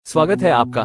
स्वागत है आपका।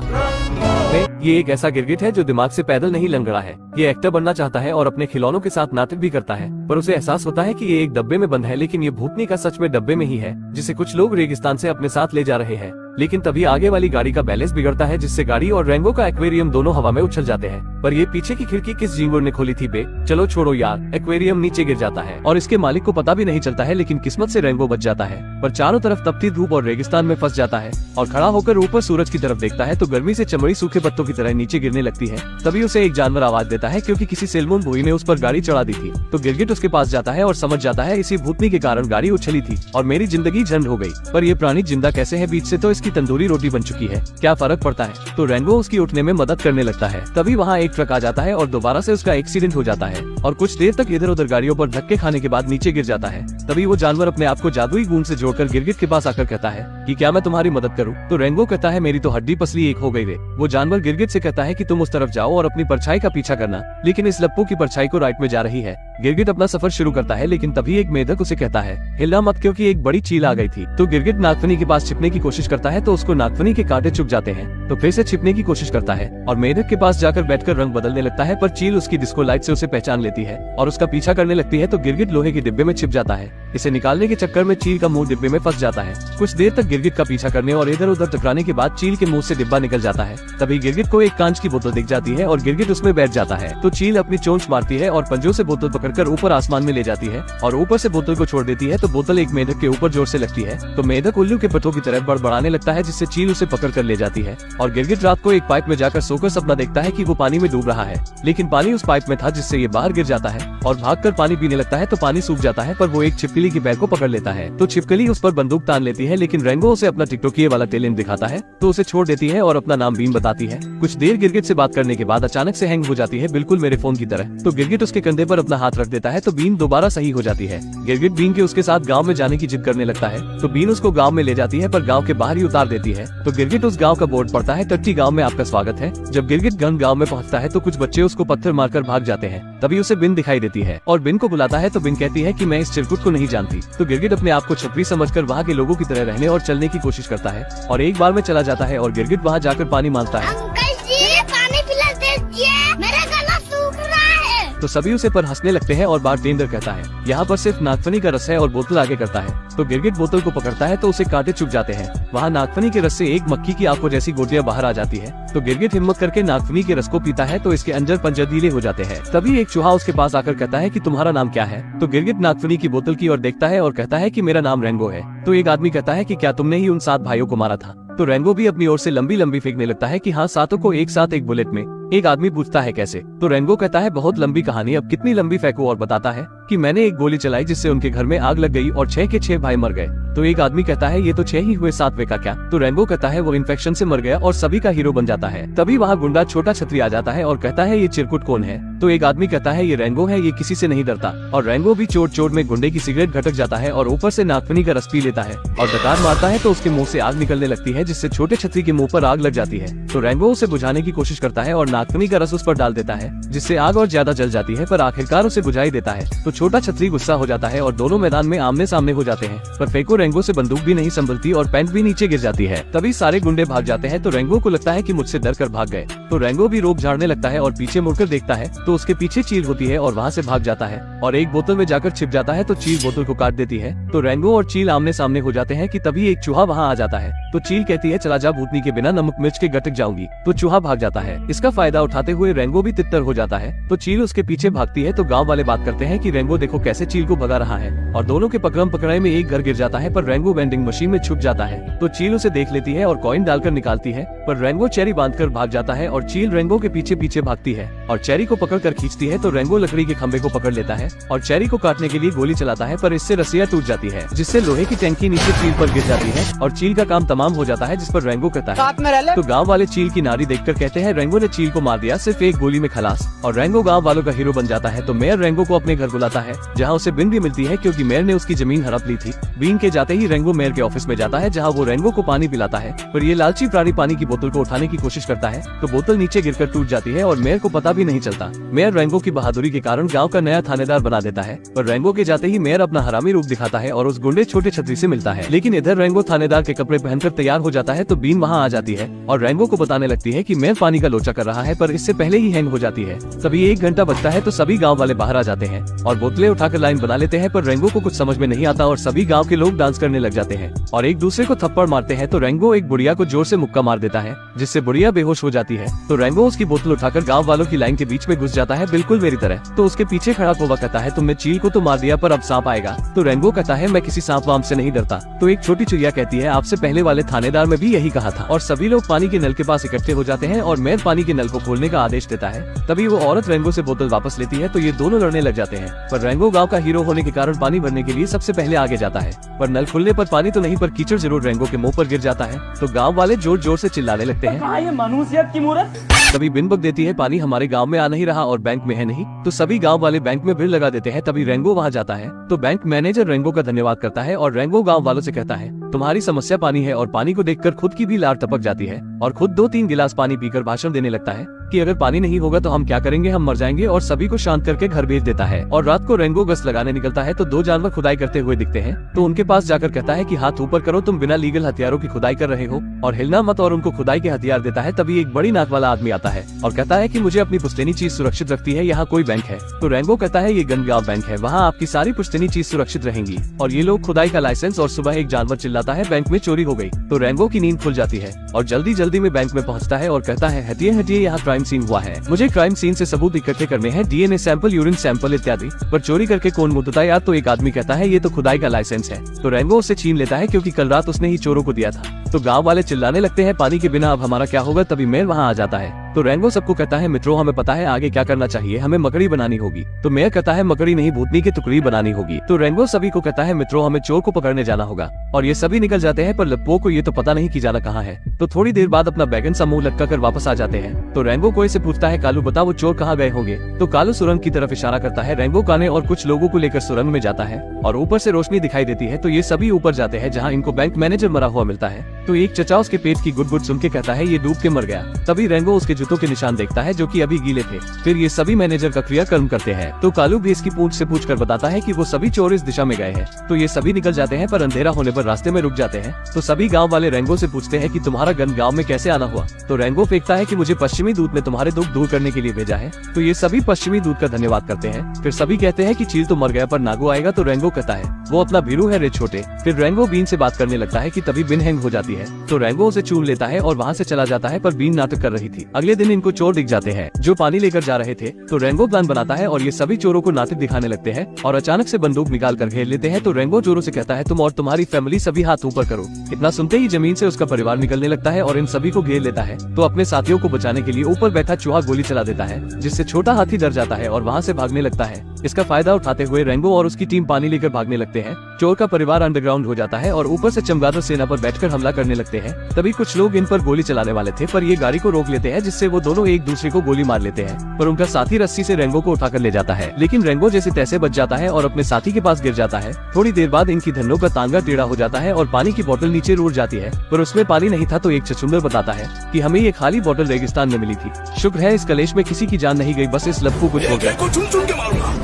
ये एक ऐसा गिरगिट है जो दिमाग से पैदल नहीं लंगड़ा है। ये एक्टर बनना चाहता है और अपने खिलौनों के साथ नाटक भी करता है, पर उसे एहसास होता है कि ये एक डब्बे में बंद है, लेकिन ये भूतनी का सच में डब्बे में ही है, जिसे कुछ लोग रेगिस्तान से अपने साथ ले जा रहे हैं। लेकिन तभी आगे वाली गाड़ी का बैलेंस बिगड़ता है, जिससे गाड़ी और रेंगो का एक्वेरियम दोनों हवा में उछल जाते हैं। पर ये पीछे की खिड़की किस झींगुर ने खोली थी बे? चलो छोड़ो यार, एक्वेरियम नीचे गिर जाता है और इसके मालिक को पता भी नहीं चलता है, लेकिन किस्मत से रेंगो बच जाता है। पर चारों तरफ तपती धूप और रेगिस्तान में फंस जाता है और खड़ा होकर ऊपर सूरज की तरफ देखता है तो गर्मी से चमड़ी सूखे पत्तों की तरह नीचे गिरने लगती है। तभी उसे एक जानवर आवाज देता है, क्योंकि किसी सेलमून भुई ने उस पर गाड़ी चढ़ा दी थी। तो गिरगिट उसके पास जाता है और समझ जाता है इसी भूतनी के कारण गाड़ी उछली थी और मेरी जिंदगी झंड हो गई। पर ये प्राणी जिंदा कैसे है? बीच से तो इसकी तंदूरी रोटी बन चुकी है, क्या फर्क पड़ता है? तो रेंगो उसकी उठने में मदद करने लगता है। तभी वहाँ एक ट्रक आ जाता है और दोबारा से उसका एक्सीडेंट हो जाता है और कुछ देर तक इधर उधर गाड़ियों पर धक्के खाने के बाद नीचे गिर जाता है। तभी वो जानवर अपने आप को जादुई गूंज से जोड़कर गिरगिट के पास आकर कहता है कि क्या मैं तुम्हारी मदद करूं? तो रेंगो कहता है मेरी तो हड्डी पसली एक हो गई रे। वो जानवर गिरगिट से कहता है कि तुम उस तरफ जाओ और अपनी परछाई का पीछा करना, लेकिन इस लप्पू की परछाई को राइट में जा रही है। गिरगिट अपना सफर शुरू करता है, लेकिन तभी एक मेढक उसे कहता है हिलना मत, क्योंकि एक बड़ी चील आ गई थी। तो गिरगिट नागफनी के पास छिपने की कोशिश करता है तो उसको नागफनी के कांटे चुभ जाते हैं। तो फिर से छिपने की कोशिश करता है और मेढक के पास जाकर बैठकर रंग बदलने लगता है, पर चील उसकी डिस्को लाइट से उसे पहचान लेती है और उसका पीछा करने लगती है। तो गिरगिट लोहे के डिब्बे में छिप जाता है। इसे निकालने के चक्कर में चील का मुंह डिब्बे में फंस जाता है। कुछ देर तक गिरगिट का पीछा करने और इधर उधर टकराने के बाद चील के मुंह से डिब्बा निकल जाता है। तभी गिरगिट को एक कांच की बोतल दिख जाती है और गिरगिट उसमें बैठ जाता है। तो चील अपनी चोंच मारती है और पंजों से बोतल पकड़कर ऊपर आसमान में ले जाती है और ऊपर से बोतल को छोड़ देती है। तो बोतल एक मेढक के ऊपर जोर से लगती है तो मेढक उल्लू के पट्टों की तरह बड़बड़ाने लगता है, जिससे चील उसे पकड़ कर ले जाती है। और गिरगिट रात को एक पाइप में जाकर सोकर सपना देखता है कि वो पानी में डूब रहा है, लेकिन पानी उस पाइप में था, जिससे ये बाहर गिर जाता है और भागकर पानी पीने लगता है। तो पानी सूख जाता है, पर वो एक छिपकली की बैग को पकड़ लेता है। तो छिपकली उस पर बंदूक तान लेती है, लेकिन रेंगो उसे अपना टिकटोकिए वाला टैलेंट दिखाता है तो उसे छोड़ देती है और अपना नाम बीन बताती है। कुछ देर गिरगिट से बात करने के बाद अचानक से हैंग हो जाती है, बिल्कुल मेरे फोन की तरह। तो गिरगिट उसके कंधे पर अपना हाथ रख देता है तो बीन दोबारा सही हो जाती है। गिरगिट बीन के उसके साथ गाँव में जाने की जिद करने लगता है तो बीन उसको गाँव में ले जाती है, पर गाँव के बाहर ही उतार देती है। तो गिरगिट उस गाँव का बोर्ड पढ़ता है, टट्टी गाँव में आपका स्वागत है। जब गिरगिट गन गाँव में पहुँचता है तो कुछ बच्चे उसको पत्थर मारकर भाग जाते हैं। तभी उसे बिन दिखाई देती है और बिन को बुलाता है तो बिन कहती है कि मैं इस चिरकुट को नहीं जानती। तो गिरगिट अपने आप को छपरी समझकर वहाँ के लोगों की तरह रहने और चलने की कोशिश करता है और एक बार में चला जाता है और गिरगिट वहाँ जाकर पानी मांगता है। अंकल जी, पानी पिला दीजिए, मेरा गला सूख रहा है। तो सभी उसे पर हंसने लगते हैं और बारटेंडर कहता है यहाँ पर सिर्फ नागफनी का रस है और बोतल आगे करता है। तो गिरगिट बोतल को पकड़ता है तो उसे कांटे चुभ जाते हैं। वहाँ नागफनी के रस से एक मक्खी की आंखों जैसी गोटियां बाहर आ जाती है। तो गिरगिट हिम्मत करके नागफनी के रस को पीता है तो इसके अंजर पंजर ढीले हो जाते हैं। तभी एक चूहा उसके पास आकर कहता है कि तुम्हारा नाम क्या है? तो गिरगिट नागफनी की बोतल की ओर देखता है और कहता है कि मेरा नाम रेंगो है। तो एक आदमी कहता है कि क्या तुमने ही उन 7 भाइयों को मारा था? तो रेंगो भी अपनी ओर से लंबी लंबी फेंकने लगता है कि हाँ, 7 को एक साथ एक बुलेट में। एक आदमी पूछता है कैसे? तो रेंगो कहता है बहुत लंबी कहानी, अब कितनी लंबी फेंको, और बताता है कि मैंने एक गोली चलाई जिससे उनके घर में आग लग गई और 6 के 6 भाई मर गए। तो एक आदमी कहता है ये तो 6 ही हुए, 7वें का क्या? तो रेंगो कहता है वो इन्फेक्शन से मर गया और सभी का हीरो बन जाता है। तभी वहाँ गुंडा छोटा छतरी आ जाता है और कहता है ये चिरकुट कौन है? तो एक आदमी कहता है ये रेंगो है, ये किसी से नहीं डरता। और रेंगो भी चोट चोट में गुंडे की सिगरेट घटक जाता है और ऊपर से नागफनी का रस पी लेता है और डकार मारता है तो उसके मुंह से आग निकलने लगती है, जिससे छोटे छतरी के मुंह पर आग लग जाती है। तो रेंगो उसे बुझाने की कोशिश करता है और नागफनी का रस उस पर डाल देता है, जिससे आग और ज्यादा जल जाती है, पर आखिरकार उसे बुझाई देता है। तो छोटा छतरी गुस्सा हो जाता है और दोनों मैदान में आमने सामने हो जाते हैं, पर फेंको रेंगो से बंदूक भी नहीं संभलती और पैंट भी नीचे गिर जाती है। तभी सारे गुंडे भाग जाते हैं तो रेंगो को लगता है कि मुझसे डर कर भाग गए। तो रेंगो भी रोक झाड़ने लगता है और पीछे मुड़कर देखता है तो उसके पीछे चील होती है और वहाँ से भाग जाता है और एक बोतल में जाकर छिप जाता है। तो चील बोतल को काट देती है। तो रेंगो और चील आमने सामने हो जाते हैं कि तभी एक चूहा वहाँ आ जाता है। तो चील कहती है चला जा, भूतनी के बिना नमक मिर्च के गटक जाऊंगी। तो चूहा भाग जाता है। इसका फायदा उठाते हुए रेंगो भी तितर हो जाता है। तो चील उसके पीछे भागती है। तो गाँव वाले बात करते हैं कि रेंगो देखो कैसे चील को भगा रहा है, और दोनों के पकड़म पकड़ाई में एक घर गिर जाता है, पर रेंगो वेंडिंग मशीन में छुप जाता है। तो चील उसे देख लेती है और कॉइन डालकर निकालती है, पर रेंगो चेरी बांधकर भाग जाता है और चील रेंगो के पीछे पीछे भागती है और चेरी को पकड़कर खींचती है। तो रेंगो लकड़ी के खंबे को पकड़ लेता है और चेरी को काटने के लिए गोली चलाता है, पर इससे रस्सियां टूट जाती है, जिससे लोहे की टैंकी नीचे चील पर गिर जाती है और चील का काम तमाम हो जाता है, जिस पर रेंगो कहता है। तो गाँव वाले चील की नारी देखकर कहते हैं रेंगो ने चील को को मार दिया, सिर्फ एक गोली में खलास, और रेंगो गांव वालों का हीरो बन जाता है। तो मेयर रेंगो को अपने घर बुलाता है, जहां उसे बिन भी मिलती है क्योंकि मेयर ने उसकी जमीन हड़प ली थी। बीन के जाते ही रेंगो मेयर के ऑफिस में जाता है, जहां वो रेंगो को पानी पिलाता है, पर ये लालची प्राणी पानी की बोतल को उठाने की कोशिश करता है तो बोतल नीचे गिरकर टूट जाती है और मेयर को पता भी नहीं चलता। मेयर रेंगो की बहादुरी के कारण गाँव का नया थानेदार बना देता है, पर रेंगो के जाते ही मेयर अपना हरामी रूप दिखाता है और उस गुंडे छोटे छतरी से मिलता है। लेकिन इधर रेंगो थानेदार के कपड़े पहनकर तैयार हो जाता है तो बीन वहाँ आ जाती है और रेंगो को बताने लगती है कि मेयर पानी का लोचा कर रहा है, पर इससे पहले ही हैंग हो जाती है। तभी 1 घंटा बचता है तो सभी गांव वाले बाहर आ जाते हैं और बोतलें उठाकर लाइन बना लेते हैं, पर रेंगो को कुछ समझ में नहीं आता और सभी गांव के लोग डांस करने लग जाते हैं और एक दूसरे को थप्पड़ मारते हैं। तो रेंगो एक बुढ़िया को जोर से मुक्का मार देता है, जिससे बुढ़िया बेहोश हो जाती है। तो रेंगो उसकी बोतल उठाकर गांव वालों की लाइन के बीच में घुस जाता है, बिल्कुल मेरी तरह। तो उसके पीछे खड़ा कोवा कहता है, तुमने चील को तो मार दिया पर अब सांप आएगा। तो रेंगो कहता है, मैं किसी सांप वाम से नहीं डरता। तो एक छोटी चिड़िया कहती है, आपसे पहले वाले थानेदार में भी यही कहा था। और सभी लोग पानी के नल के पास इकट्ठे हो जाते हैं और मेयर पानी के नल को खोलने का आदेश देता है। तभी वो औरत रेंगो से बोतल वापस लेती है तो ये दोनों लड़ने लग जाते हैं, पर रेंगो गांव का हीरो होने के कारण पानी भरने के लिए सबसे पहले आगे जाता है। पर नल खुलने पर पानी तो नहीं, पर कीचड़ जरूर रेंगो के मुंह पर गिर जाता है। तो गांव वाले जोर जोर से चिल्लाने लगते हैं, कहाँ ये मनुष्यत की मूर्त। तभी बिन बक देती है, पानी हमारे गांव में आ नहीं रहा और बैंक में है नहीं। तो सभी गांव वाले बैंक में भीड़ लगा देते हैं। तभी रेंगो वहां जाता है तो बैंक मैनेजर रेंगो का धन्यवाद करता है और रेंगो गांव वालों से कहता है, तुम्हारी समस्या पानी है, और पानी को देखकर खुद की भी लार टपक जाती है और खुद 2-3 गिलास पानी पीकर भाषण देने लगता है कि अगर पानी नहीं होगा तो हम क्या करेंगे, हम मर जाएंगे, और सभी को शांत करके घर भेज देता है। और रात को रेंगो गश्त लगाने निकलता है तो 2 जानवर खुदाई करते हुए दिखते हैं। तो उनके पास जाकर कहता है कि हाथ ऊपर करो, तुम बिना लीगल हथियारों की खुदाई कर रहे हो और हिलना मत, और उनको खुदाई के हथियार देता है। तभी एक बड़ी नाक वाला आदमी आता है और कहता है कि मुझे अपनी पुश्तैनी चीज सुरक्षित रखती है, यहाँ कोई बैंक है। तो रेंगो कहता है, ये गनगांव बैंक है, वहाँ आपकी सारी पुश्तैनी चीज सुरक्षित रहेंगी। और ये लोग खुदाई का लाइसेंस, और सुबह एक जानवर चिल्लाता है, बैंक में चोरी हो गई। तो रेंगो की नींद खुल जाती है और जल्दी जल्दी में बैंक में पहुँचता है और कहता है, हटिए हटिए, यहाँ क्राइम सीन हुआ है, मुझे क्राइम सीन से सबूत इकट्ठे करने हैं, डीएनए सैंपल, यूरिन सैंपल इत्यादि। पर चोरी करके कौन मुद्दता यार। तो एक आदमी कहता है, ये तो खुदाई का लाइसेंस है। तो रेंगो उसे छीन लेता है क्योंकि कल रात उसने ही चोरों को दिया था। तो गांव वाले चिल्लाने लगते हैं, पानी के बिना अब हमारा क्या होगा। तभी मेयर वहाँ आ जाता है तो रेंगो सबको कहता है, मित्रों हमें पता है आगे क्या करना चाहिए, हमें मकड़ी बनानी होगी। तो मेयर कहता है, मकड़ी नहीं भूतनी की टुकड़ी बनानी होगी। तो रेंगो सभी को कहता है, मित्रों हमें चोर को पकड़ने जाना होगा। और ये सभी निकल जाते हैं, पर लप्पो को ये तो पता नहीं कि जाना कहाँ है। तो थोड़ी देर बाद अपना बैगन सा मुंह लटका कर वापस आ जाते हैं। तो रेंगो कोई से पूछता है, कालू बता वो चोर कहाँ गए होंगे। तो कालू सुरंग की तरफ इशारा करता है। रेंगो काने और कुछ लोगों को लेकर सुरंग में जाता है और ऊपर से रोशनी दिखाई देती है। तो ये सभी ऊपर जाते हैं, जहाँ इनको बैंक मैनेजर मरा हुआ मिलता है। तो एक चचा उसके पेट की गुड़गुड़ सुन के कहता है, ये डूब के मर गया। तभी रेंगो उसके जूतों के निशान देखता है जो कि अभी गीले थे। फिर ये सभी मैनेजर का क्रियाकर्म करते हैं। तो कालू भी इसकी पूंछ से पूछकर बताता है कि वो सभी चोर इस दिशा में गए हैं। तो ये सभी निकल जाते हैं, पर अंधेरा होने पर रास्ते में रुक जाते हैं। तो सभी गांव वाले रेंगो से पूछते हैं कि तुम्हारा गन गांव में कैसे आना हुआ। तो रेंगो फेंकता है कि मुझे पश्चिमी दूत ने तुम्हारे दुख दूर करने के लिए भेजा है। तो ये सभी पश्चिमी दूत का धन्यवाद करते हैं। फिर सभी कहते हैं कि चील तो मर गया पर नागो आएगा। तो रेंगो कहता है, वो अपना भीरू है रे छोटे। फिर रेंगो बीन से बात करने लगता है कि तभी बिन हैंग हो जाती है। तो रेंगो उसे चूम लेता है और वहाँ से चला जाता है, पर बीन नाटक कर रही थी। अगले दिन इनको चोर दिख जाते हैं जो पानी लेकर जा रहे थे। तो रेंगो प्लान बनाता है और ये सभी चोरों को नाटक दिखाने लगते हैं और अचानक से बंदूक निकाल कर घेर लेते हैं। तो रेंगो चोरों से कहता है, तुम और तुम्हारी फैमिली सभी हाथ ऊपर करो। इतना सुनते ही जमीन से उसका परिवार निकलने लगता है और इन सभी को घेर लेता है। तो अपने साथियों को बचाने के लिए ऊपर बैठा चूहा गोली चला देता है, जिससे छोटा हाथी डर जाता है और वहाँ से भागने लगता है। इसका फायदा उठाते हुए रेंगो और उसकी टीम पानी लेकर भागने लगते हैं। चोर का परिवार अंडरग्राउंड हो जाता है और ऊपर से चमगादड़ सेना पर बैठकर हमला करने लगते हैं। तभी कुछ लोग इन पर गोली चलाने वाले थे, पर ये गाड़ी को रोक लेते हैं, जिससे वो दोनों एक दूसरे को गोली मार लेते हैं। पर उनका साथी रस्सी से रेंगो को उठाकर ले जाता है, लेकिन रेंगो जैसे तैसे बच जाता है और अपने साथी के पास गिर जाता है। थोड़ी देर बाद इनकी धन्नों का तांगा टेढ़ा हो जाता है और पानी की बोतल नीचे रुड़ जाती है, पर उसमें पानी नहीं था। तो एक छछूंदर बताता है कि हमें ये खाली बोतल रेगिस्तान में मिली थी। शुक्र है इस कलेश में किसी की जान नहीं गई, बस इस लप्पू को छोड़ गया।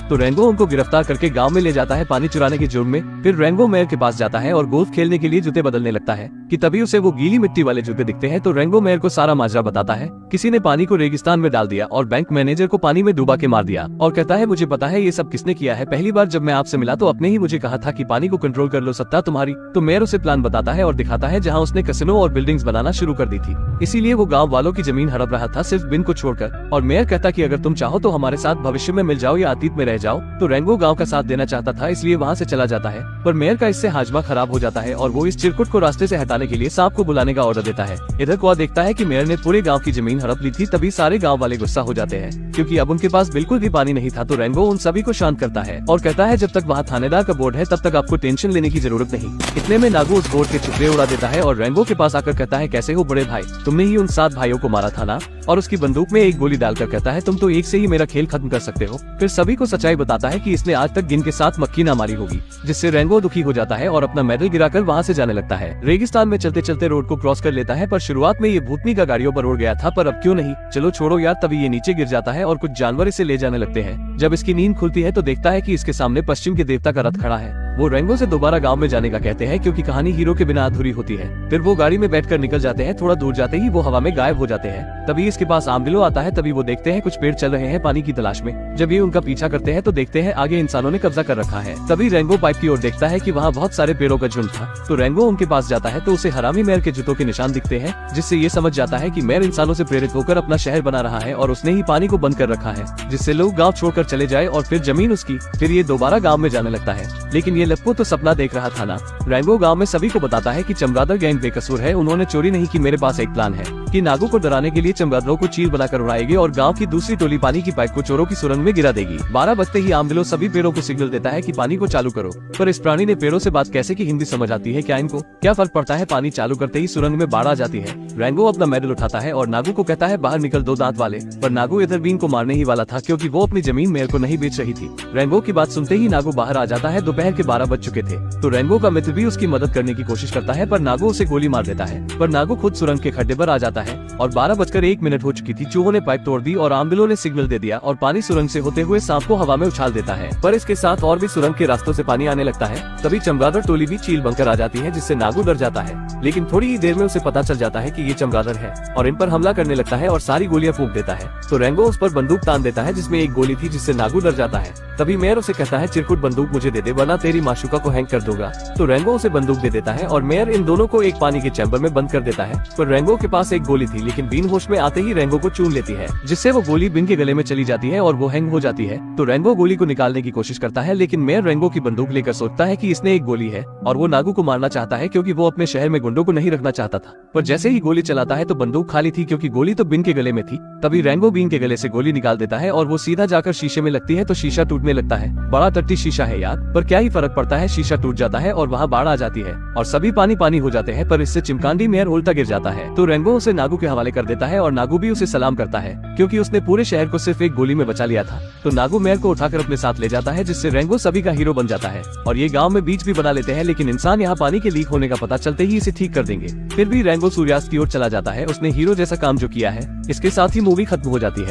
तो रेंगो उनको गिरफ्तार करके गांव में ले जाता है पानी चुराने के जुर्म में। फिर रेंगो मेयर के पास जाता है और गोल्फ खेलने के लिए जूते बदलने लगता है कि तभी उसे वो गीली मिट्टी वाले जूते दिखते हैं। तो रेंगो मेयर को सारा माजरा बताता है, किसी ने पानी को रेगिस्तान में डाल दिया और बैंक मैनेजर को पानी में डुबा के मार दिया। और कहता है, मुझे पता है ये सब किसने किया है, पहली बार जब मैं आपसे मिला तो आपने ही मुझे कहा था कि पानी को कंट्रोल कर लो, सत्ता तुम्हारी। तो मेयर उसे प्लान बताता है और दिखाता है जहाँ उसने कैसिनो और बिल्डिंग्स बनाना शुरू कर दी थी, इसीलिए वो गाँव वालों की जमीन हड़प रहा था, सिर्फ बिन को छोड़कर। और मेयर कहता कि अगर तुम चाहो तो हमारे साथ भविष्य में मिल जाओ या अतीत में रह जाओ। तो रेंगो गांव का साथ देना चाहता था, इसलिए वहां से चला जाता है, पर मेयर का इससे हाजमा खराब हो जाता है और वो इस चिरकुट को रास्ते से हटाने के लिए सांप को बुलाने का ऑर्डर देता है। इधर कौआ देखता है कि मेयर ने पूरे गांव की जमीन हड़प ली थी। तभी सारे गांव वाले गुस्सा हो जाते हैं क्योंकि अब उनके पास बिल्कुल भी पानी नहीं था। तो रेंगो उन सभी को शांत करता है और कहता है, जब तक वहाँ थानेदार का बोर्ड है तब तक आपको टेंशन लेने की जरूरत नहीं। इतने में नागो उस बोर्ड के छुपड़े उड़ा देता है और रेंगो के पास आकर कहता है, कैसे हो बड़े भाई, तुमने ही उन 7 भाइयों को मारा था ना। और उसकी बंदूक में एक गोली डालकर कहता है तुम तो एक से ही मेरा खेल खत्म कर सकते हो। फिर सभी को सच्चाई बताता है कि इसने आज तक गिन के साथ मक्खी ना मारी होगी, जिससे रेंगो दुखी हो जाता है और अपना मेडल गिराकर वहाँ से जाने लगता है। रेगिस्तान में चलते चलते रोड को क्रॉस कर लेता है, पर शुरुआत में ये भूतनी का गाड़ियों पर उड़ गया था, पर अब क्यों नहीं, चलो छोड़ो यार। तभी ये नीचे गिर जाता है और कुछ जानवर इसे ले जाने लगते हैं। जब इसकी नींद खुलती है तो देखता है कि इसके सामने पश्चिम के देवता का रथ खड़ा है। वो रेंगो से दोबारा गांव में जाने का कहते हैं, क्योंकि कहानी हीरो के बिना अधूरी होती है। फिर वो गाड़ी में बैठकर निकल जाते हैं। थोड़ा दूर जाते ही वो हवा में गायब हो जाते हैं। तभी इसके पास आर्मडिलो आता है। तभी वो देखते हैं कुछ पेड़ चल रहे हैं पानी की तलाश में। जब ये उनका पीछा करते हैं तो देखते हैं आगे इंसानों ने कब्जा कर रखा है। तभी रेंगो पाइप की ओर देखता है कि वहाँ बहुत सारे पेड़ों का झुंड था। तो रेंगो उनके पास जाता है तो उसे हरामी मेयर के जूतों के निशान दिखते हैं, जिससे ये समझ जाता है कि मेयर इंसानों से प्रेरित होकर अपना शहर बना रहा है और उसने ही पानी को बंद कर रखा है, जिससे लोग गाँव छोड़कर चले जाए और फिर जमीन उसकी। फिर ये दोबारा गाँव में जाने लगता है, लेकिन ये लप्पू तो सपना देख रहा था ना। रेंगो गांव में सभी को बताता है कि चमगादड़ गैंग बेकसूर है, उन्होंने चोरी नहीं की। मेरे पास एक प्लान है कि नागू को डराने के लिए चमगादड़ों को चील बनाकर उड़ाएगी और गांव की दूसरी टोली पानी की पाइप को चोरों की सुरंग में गिरा देगी। 12 बजते ही आर्मडिलो सभी पेड़ों को सिग्नल देता है कि पानी को चालू करो, पर इस प्राणी ने पेड़ों से बात कैसे की हिंदी समझ आती है क्या इनको? क्या फर्क पड़ता है, पानी चालू करते ही सुरंग में बाढ़ आ जाती है। रेंगो अपना मेडल उठाता है और नागू को कहता है बाहर निकल दो दांत वाले, पर नागू इधर बीन को मारने ही वाला था, क्योंकि वो अपनी जमीन मेयर को नहीं बेच रही थी। रेंगो की बात सुनते ही नागू बाहर आ जाता है। दोपहर के 12 बज चुके थे, तो रेंगो का मित्र भी उसकी मदद करने की कोशिश करता है, पर नागू उसे गोली मार देता है। पर नागू खुद सुरंग के खड्डे पर आ जाता है और 12:01 हो चुकी थी। चूहों ने पाइप तोड़ दी और आर्मडिलो ने सिग्नल दे दिया और पानी सुरंग से होते हुए सांप को हवा में उछाल देता है। पर इसके साथ और भी सुरंग के रास्तों से पानी आने लगता है। तभी चमगादड़ टोली भी चील बनकर आ जाती है, जिससे नागू डर जाता है। लेकिन थोड़ी ही देर में उसे पता चल जाता है कि ये चमगादड़ है और इन पर हमला करने लगता है और सारी गोलियां फूंक देता है। तो रेंगो उस पर बंदूक तान देता है, जिसमें एक गोली थी, जिससे नागू डर जाता है। तभी मेयर उसे कहता है चिरकुट बंदूक मुझे दे दे, वरना तेरी माशुका को हैंग कर दूंगा। तो रेंगो उसे बंदूक दे देता है और मेयर इन दोनों को एक पानी के चैम्बर में बंद कर देता है। पर रेंगो के पास एक गोली थी, लेकिन बीन होश में आते ही रेंगो को चूम लेती है, जिससे वो गोली बीन के गले में चली जाती है और वो हैंग हो जाती है। तो रेंगो गोली को निकालने की कोशिश करता है, लेकिन मेयर रेंगो की बंदूक लेकर सोचता है कि इसने एक गोली है और वो नागू को मारना चाहता है, क्योंकि वो अपने शहर में गुंडों को नहीं रखना चाहता था। पर जैसे ही गोली चलाता है तो बंदूक खाली थी, क्योंकि गोली तो बीन के गले में थी। तभी रेंगो बीन के गले से गोली निकाल देता है और वो सीधा जाकर शीशे में लगती है, तो शीशा टूटने लगता है। बड़ा टट्टी शीशा है यार, पर क्या ही फर्क पड़ता है, शीशा टूट जाता है और वहाँ बाढ़ आ जाती है और सभी पानी पानी हो जाते हैं। पर इससे चिमकांडी मेयर उल्टा गिर जाता है। तो रेंगो उसे नागू के हवाले कर देता है और नागू भी उसे सलाम करता है, क्योंकि उसने पूरे शहर को सिर्फ एक गोली में बचा लिया था। तो नागू मेयर को उठाकर अपने साथ ले जाता है, जिससे रेंगो सभी का हीरो बन जाता है और ये गांव में बीच भी बना लेते हैं। लेकिन इंसान यहाँ पानी के लीक होने का पता चलते ही इसे ठीक कर देंगे। फिर भी रेंगो सूर्यास्त की ओर चला जाता है। उसने हीरो जैसा काम जो किया है, इसके साथ ही मूवी खत्म हो जाती है।